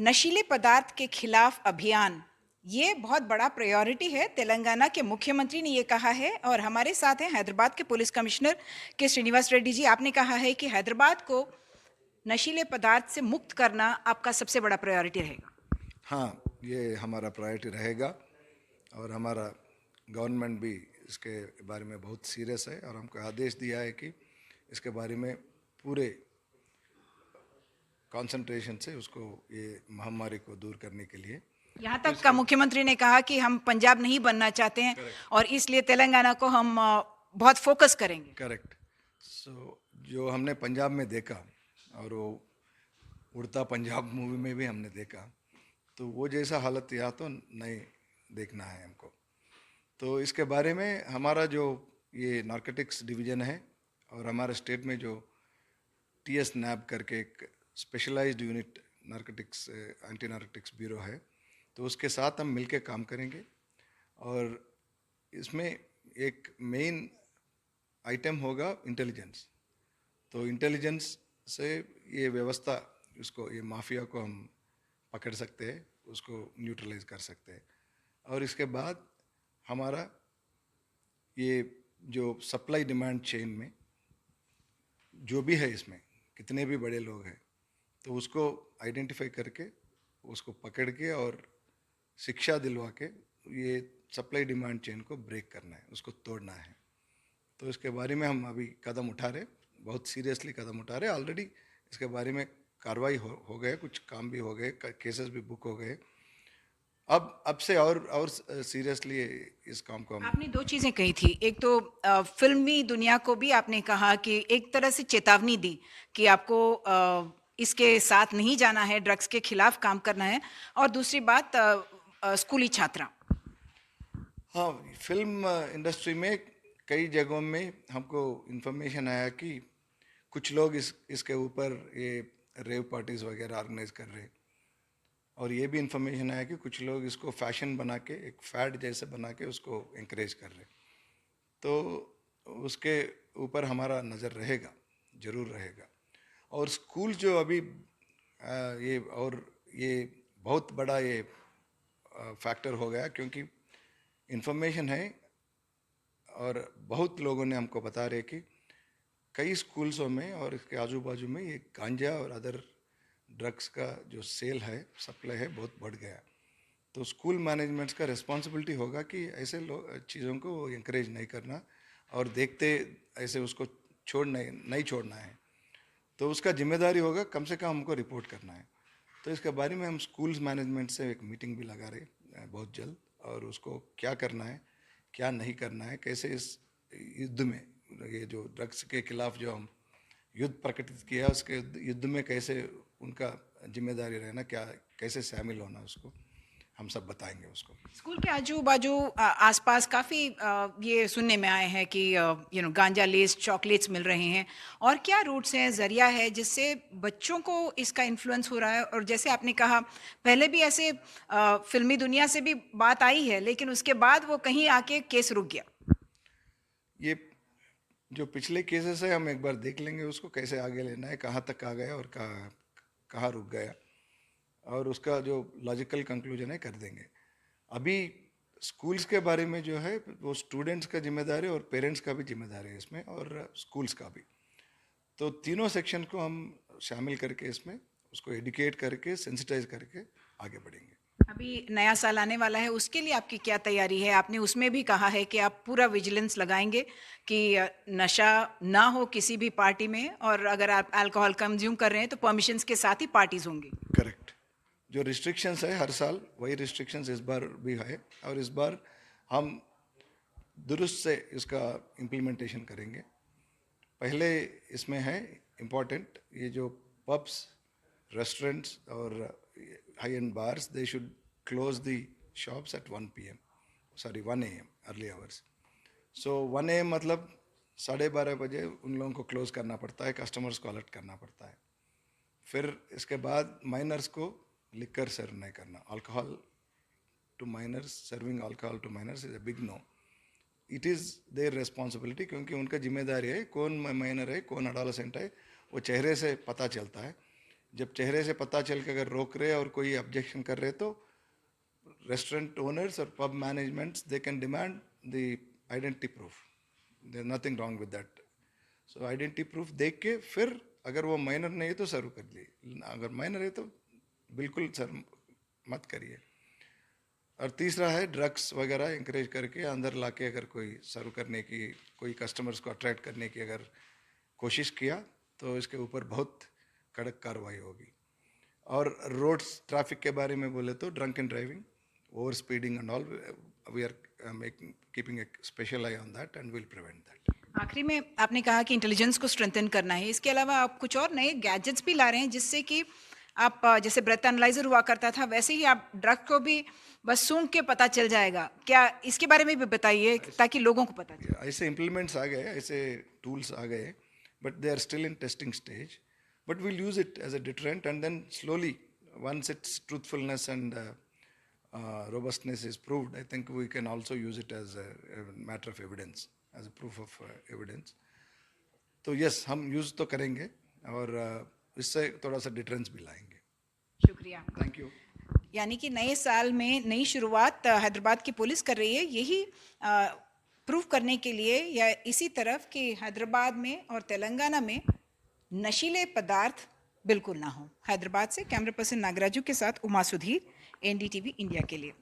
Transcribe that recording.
नशीले पदार्थ के खिलाफ अभियान, ये बहुत बड़ा प्रायोरिटी है। तेलंगाना के मुख्यमंत्री ने ये कहा है और हमारे साथ हैं हैदराबाद के पुलिस कमिश्नर के श्रीनिवास रेड्डी जी। आपने कहा है कि हैदराबाद को नशीले पदार्थ से मुक्त करना आपका सबसे बड़ा प्रायोरिटी रहेगा। हाँ, ये हमारा प्रायोरिटी रहेगा और हमारा गवर्नमेंट भी इसके बारे में बहुत सीरियस है और हमको आदेश दिया है कि इसके बारे में पूरे कंसंट्रेशन से उसको ये महामारी को दूर करने के लिए। यहाँ तो तक का इसके मुख्यमंत्री ने कहा कि हम पंजाब नहीं बनना चाहते हैं करेक्ट और इसलिए तेलंगाना को हम बहुत फोकस करेंगे। करेक्ट जो हमने पंजाब में देखा और वो उड़ता पंजाब मूवी में भी हमने देखा, तो वो जैसा हालत यहाँ तो नहीं देखना है हमको। तो इसके बारे में हमारा जो ये नारकोटिक्स डिवीज़न है और हमारे स्टेट में जो टीएस नैब करके एक specialised unit narcotics anti narcotics bureau है, तो उसके साथ हम मिलके काम करेंगे। और इसमें एक मेन आइटम होगा इंटेलिजेंस। तो इंटेलिजेंस से ये व्यवस्था, उसको ये माफिया को हम पकड़ सकते हैं, उसको न्यूट्रलाइज कर सकते हैं। और इसके बाद हमारा ये जो सप्लाई डिमांड चेन में जो भी है, इसमें कितने भी बड़े लोग हैं, तो उसको आइडेंटिफाई करके उसको पकड़ के और शिक्षा दिलवा के ये सप्लाई डिमांड चेन को ब्रेक करना है, उसको तोड़ना है। तो इसके बारे में हम अभी कदम उठा रहे, बहुत सीरियसली कदम उठा रहे। ऑलरेडी इसके बारे में कार्रवाई हो गए, कुछ काम भी हो गए, केसेस भी बुक हो गए। अब से और सीरियसली इस काम को हम। आपने दो चीजें कही थी। एक तो फिल्मी दुनिया को भी आपने कहा कि एक तरह से चेतावनी दी कि आपको इसके साथ नहीं जाना है, ड्रग्स के खिलाफ काम करना है। और दूसरी बात स्कूली छात्रा। हाँ, फिल्म इंडस्ट्री में कई जगहों में हमको इन्फॉर्मेशन आया कि कुछ लोग इसके ऊपर ये रेव पार्टीज वगैरह ऑर्गेनाइज कर रहे हैं। और ये भी इन्फॉर्मेशन आया कि कुछ लोग इसको फैशन बना के, एक फैड जैसे बना के उसको इंकरेज कर रहे। तो उसके ऊपर हमारा नज़र रहेगा, ज़रूर रहेगा। और स्कूल जो अभी ये बहुत बड़ा ये फैक्टर हो गया, क्योंकि इन्फॉर्मेशन है और बहुत लोगों ने हमको बता रहे कि कई स्कूल्सों में और इसके आजू बाजू में ये गांजा और अदर ड्रग्स का जो सेल है, सप्लाई है, बहुत बढ़ गया। तो स्कूल मैनेजमेंट्स का रिस्पॉन्सिबिलिटी होगा कि ऐसे चीज़ों को इंकरेज नहीं करना और देखते ऐसे उसको नहीं छोड़ना है। तो उसका जिम्मेदारी होगा कम से कम हमको रिपोर्ट करना है। तो इसके बारे में हम स्कूल्स मैनेजमेंट से एक मीटिंग भी लगा रहे बहुत जल्द, और उसको क्या करना है, क्या नहीं करना है, कैसे इस युद्ध में, ये जो ड्रग्स के खिलाफ जो हम युद्ध प्रकटित किया, उसके युद्ध में कैसे उनका जिम्मेदारी रहना, क्या कैसे शामिल होना, उसको हम सब बताएंगे उसको। स्कूल के आजू बाजू आसपास काफी ये सुनने में आए हैं कि गांजा लेस चॉकलेट्स मिल रहे हैं। और क्या रूट्स हैं, जरिया है जिससे बच्चों को इसका इन्फ्लुएंस हो रहा है? और जैसे आपने कहा, पहले भी ऐसे फिल्मी दुनिया से भी बात आई है, लेकिन उसके बाद वो कहीं आके केस रुक गया। ये जो पिछले केसेस है, हम एक बार देख लेंगे उसको कैसे आगे लेना है, कहाँ तक आ गया और कहाँ कहाँ रुक गया, और उसका जो लॉजिकल कंक्लूजन है कर देंगे। अभी स्कूल्स के बारे में जो है, वो स्टूडेंट्स का जिम्मेदारी है और पेरेंट्स का भी जिम्मेदारी है इसमें, और स्कूल्स का भी। तो तीनों सेक्शन को हम शामिल करके इसमें उसको एडुकेट करके, सेंसिटाइज करके आगे बढ़ेंगे। अभी नया साल आने वाला है, उसके लिए आपकी क्या तैयारी है? आपने उसमें भी कहा है कि आप पूरा विजिलेंस लगाएंगे कि नशा ना हो किसी भी पार्टी में, और अगर आप अल्कोहल कंज्यूम कर रहे हैं तो परमिशंस के साथ ही पार्टीज होंगी। करेक्ट। जो रिस्ट्रिक्शंस है हर साल, वही रिस्ट्रिक्शंस इस बार भी है, और इस बार हम दुरुस्त से इसका इम्प्लीमेंटेशन करेंगे। पहले इसमें है इम्पॉर्टेंट, ये जो पब्स, रेस्टोरेंट्स और high end bars, they should close the shops at 1 PM, sorry 1 AM, early hours. So 1 AM मतलब 12:30 बजे उन लोगों को क्लोज करना पड़ता है, कस्टमर्स को अलर्ट करना पड़ता है। फिर इसके बाद माइनर्स को लिकर सर्व नहीं करना, alcohol to minors, serving alcohol to minors is a big no. It is their responsibility, क्योंकि उनका जिम्मेदारी है, कौन माइनर है, कौन अडोलेसेंट है, वो चेहरे से पता चलता है। जब चेहरे से पता चल के अगर रोक रहे और कोई ऑब्जेक्शन कर रहे तो restaurant owners or pub managements, they can demand the identity proof. There's nothing wrong with that. So identity proof देख के फिर अगर वो माइनर नहीं है तो सर्व कर ली, अगर माइनर है तो बिल्कुल सर मत करिए. और तीसरा है ड्रग्स वगैरह इंकरेज करके अंदर लाके अगर कोई सर्व करने की, कोई कस्टमर्स को अट्रैक्ट करने की अगर कोशिश किया तो इसके ऊपर बहुत कड़क कार्रवाई होगी. और रोड्स ट्रैफिक के बारे में बोले तो drunk and driving, over speeding and all, we are keeping a special eye on that and will prevent that. आखिरी में आपने कहा कि इंटेलिजेंस को स्ट्रेंथन करना है, इसके अलावा आप कुछ और नए गैजेट्स भी ला रहे हैं जिससे कि आप जैसे ब्रेथ एनालाइजर हुआ करता था वैसे ही आप ड्रग को भी बस सूंघ के पता चल जाएगा, क्या इसके बारे में भी बताइए ताकि लोगों को पता चले. ऐसे इम्प्लीमेंट्स आ गए, ऐसे टूल्स आ गए, but they are still in testing stage. But we'll use it as a deterrent, and then slowly, once its truthfulness and robustness is proved, I think we can also use it as a matter of evidence, as a proof of evidence. तो yes, हम use तो करेंगे और इससे थोड़ा सा deterrence भी लाएंगे. शुक्रिया. Thank you. यानी कि नए साल में नई शुरुआत हैदराबाद की पुलिस कर रही है, यही प्रूव करने के लिए या इसी तरफ कि हैदराबाद में और तेलंगाना में नशीले पदार्थ बिल्कुल ना हो. हैदराबाद से कैमरा पर्सन नागराजू के साथ उमा सुधीर, एनडीटीवी इंडिया के लिए.